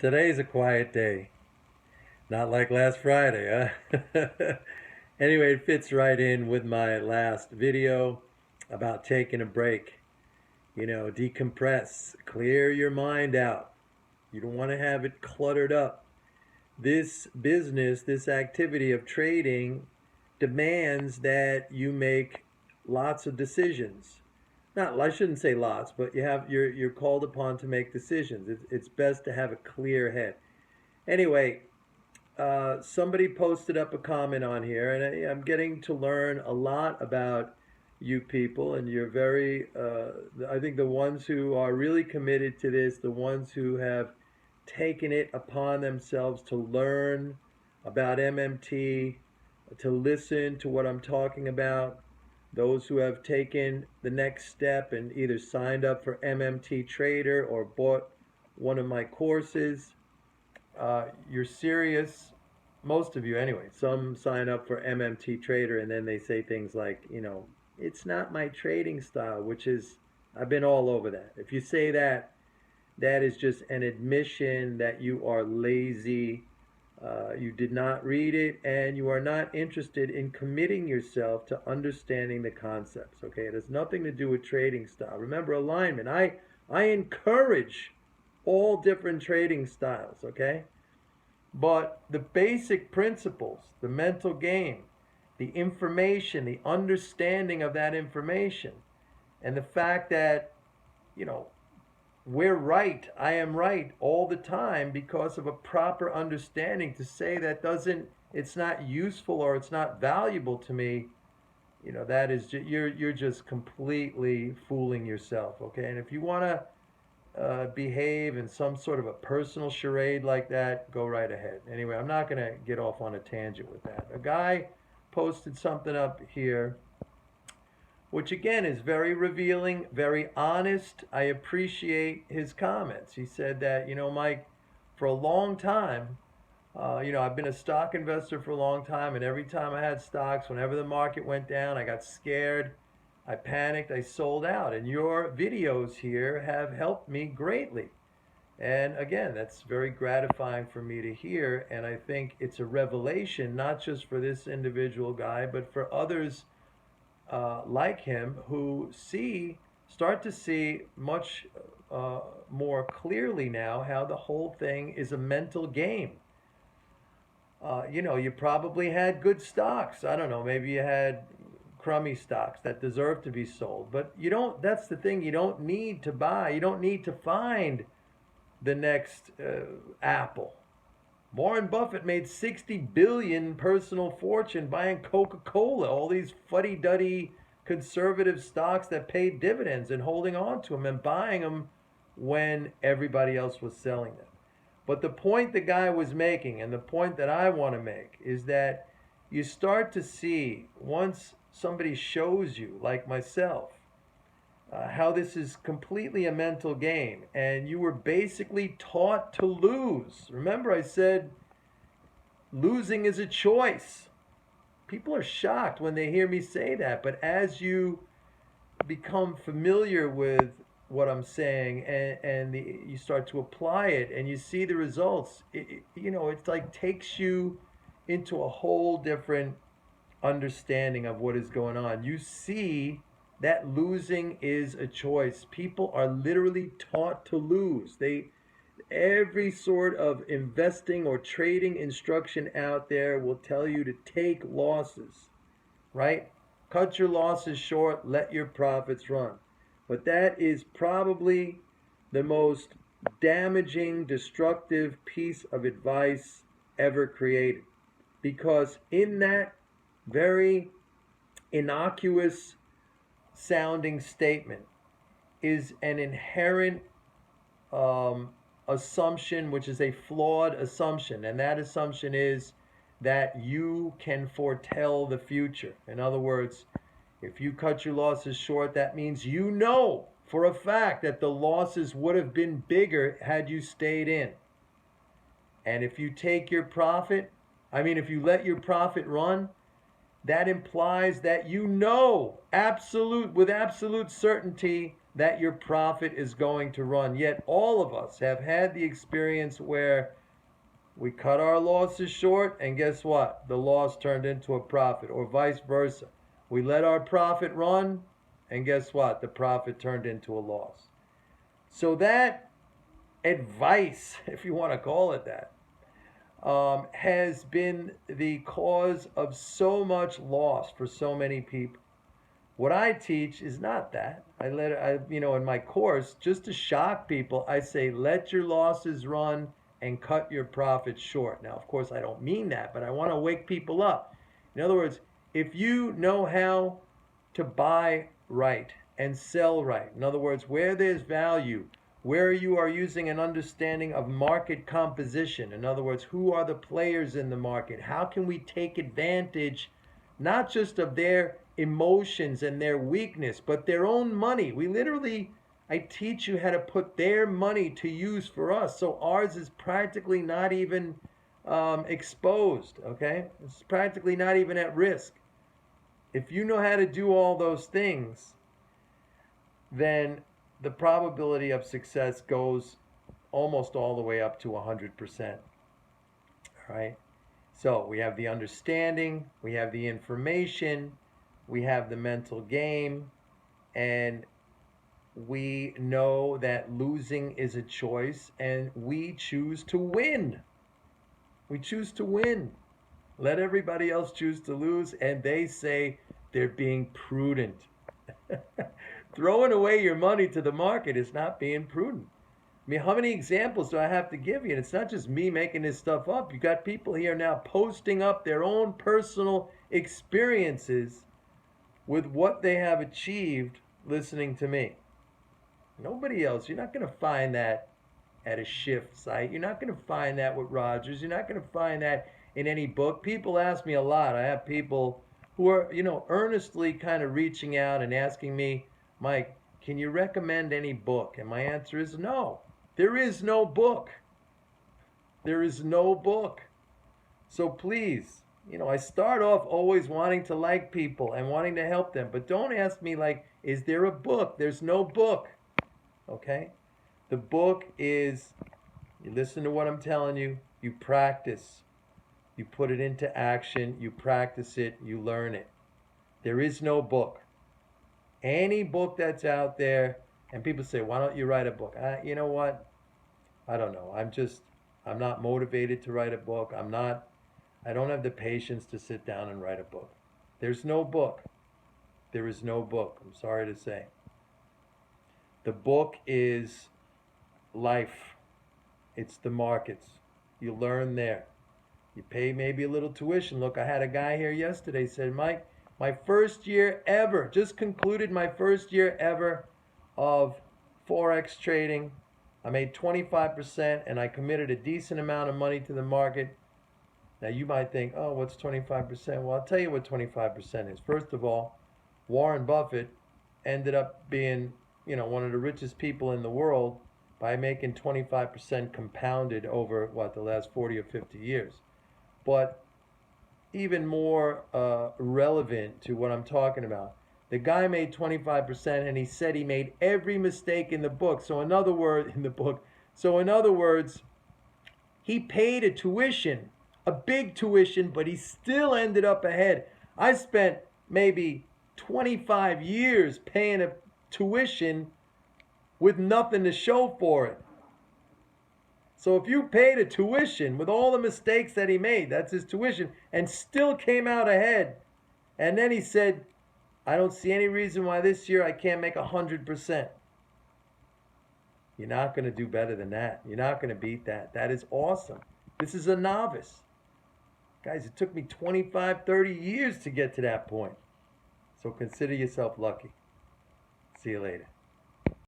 Today's a quiet day. Not like last Friday, huh? Anyway, it fits right in with my last video about taking a break. Decompress, clear your mind out. You don't want to have it cluttered up. This business, this activity of trading demands that you make lots of decisions. Not, I shouldn't say lots, but you're called upon to make decisions. It's best to have a clear head. Anyway, somebody posted up a comment on here, and I'm getting to learn a lot about you people, and you're I think the ones who are really committed to this, the ones who have taken it upon themselves to learn about MMT, to listen to what I'm talking about, those who have taken the next step and either signed up for MMT+Trader or bought one of my courses. You're serious, most of you anyway. Some sign up for MMT+Trader and then they say things like, it's not my trading style, which is, I've been all over that. If you say that, that is just an admission that you are lazy, you did not read it, and you are not interested in committing yourself to understanding the concepts. Okay, it has nothing to do with trading style. Remember, alignment. I encourage all different trading styles. Okay, but the basic principles, the mental game, the information, the understanding of that information, and the fact that you know we're right, I am right all the time because of a proper understanding. To say that doesn't, it's not useful or it's not valuable to me, that is you're just completely fooling yourself. Okay, and if you want to behave in some sort of a personal charade like that, go right ahead. Anyway, I'm not going to get off on a tangent with that. A guy posted something up here which again is very revealing, very honest. I appreciate his comments. He said that, Mike, for a long time, I've been a stock investor for a long time, and every time I had stocks, whenever the market went down, I got scared, I panicked, I sold out. And your videos here have helped me greatly. And again, that's very gratifying for me to hear. And I think it's a revelation, not just for this individual guy, but for others like him who start to see much more clearly now how the whole thing is a mental game. You probably had good stocks. I don't know, maybe you had crummy stocks that deserve to be sold, but that's the thing, you don't need to buy, you don't need to find the next Apple. Warren Buffett made 60 billion personal fortune buying Coca-Cola, all these fuddy-duddy conservative stocks that paid dividends, and holding on to them and buying them when everybody else was selling them. But the point the guy was making, and the point that I want to make, is that you start to see, once somebody shows you, like myself, how this is completely a mental game, and you were basically taught to lose. Remember, I said losing is a choice. People are shocked when they hear me say that, but as you become familiar with what I'm saying, and you start to apply it and you see the results, it's like takes you into a whole different understanding of what is going on. You see that losing is a choice. People are literally taught to lose. Every sort of investing or trading instruction out there will tell you to take losses, right? Cut your losses short, let your profits run. But that is probably the most damaging, destructive piece of advice ever created. Because in that very innocuous sounding statement is an inherent assumption, which is a flawed assumption. And that assumption is that you can foretell the future. In other words, if you cut your losses short, that means you know for a fact that the losses would have been bigger had you stayed in. And if you take your profit, if you let your profit run, that implies that with absolute certainty that your profit is going to run. Yet all of us have had the experience where we cut our losses short, and guess what? The loss turned into a profit, or vice versa. We let our profit run, and guess what? The profit turned into a loss. So that advice, if you want to call it that, has been the cause of so much loss for so many people. What I teach is not that. In my course, just to shock people, I say, let your losses run and cut your profits short. Now, of course, I don't mean that, but I want to wake people up. In other words, if you know how to buy right and sell right, in other words, where there's value, where you are using an understanding of market composition, in other words, who are the players in the market, how can we take advantage not just of their emotions and their weakness, but their own money. I teach you how to put their money to use for us. So ours is practically not even exposed, okay? It's practically not even at risk. If you know how to do all those things, then the probability of success goes almost all the way up to 100%, all right? So we have the understanding, we have the information, we have the mental game, and we know that losing is a choice, and we choose to win. We choose to win. Let everybody else choose to lose, and they say they're being prudent. Throwing away your money to the market is not being prudent. I mean, how many examples do I have to give you? And it's not just me making this stuff up. You got people here now posting up their own personal experiences with what they have achieved listening to me. Nobody else. You're not going to find that at a shift site. You're not going to find that with Rogers. You're not going to find that in any book. People ask me a lot. I have people who are, earnestly kind of reaching out and asking me, Mike, can you recommend any book? And my answer is no. There is no book. There is no book. So please, I start off always wanting to like people and wanting to help them. But don't ask me is there a book? There's no book. Okay? The book is, you listen to what I'm telling you, you practice. You put it into action, you practice it, you learn it. There is no book. Any book that's out there, and people say, why don't you write a book? You know what? I don't know. I'm not motivated to write a book. I don't have the patience to sit down and write a book. There's no book. There is no book. I'm sorry to say. The book is life. It's the markets. You learn there. You pay maybe a little tuition. Look, I had a guy here yesterday said, Mike, my first year ever, just concluded my first year ever of Forex trading. I made 25% and I committed a decent amount of money to the market. Now you might think, oh, what's 25%? Well, I'll tell you what 25% is. First of all, Warren Buffett ended up being, one of the richest people in the world by making 25% compounded over, the last 40 or 50 years. But even more relevant to what I'm talking about, the guy made 25% and he said he made every mistake in the book. So in other words, he paid a tuition, a big tuition, but he still ended up ahead. I spent maybe 25 years paying a tuition with nothing to show for it. So if you paid a tuition with all the mistakes that he made, that's his tuition, and still came out ahead, and then he said, I don't see any reason why this year I can't make 100%. You're not going to do better than that. You're not going to beat that. That is awesome. This is a novice. Guys, it took me 25, 30 years to get to that point. So consider yourself lucky. See you later.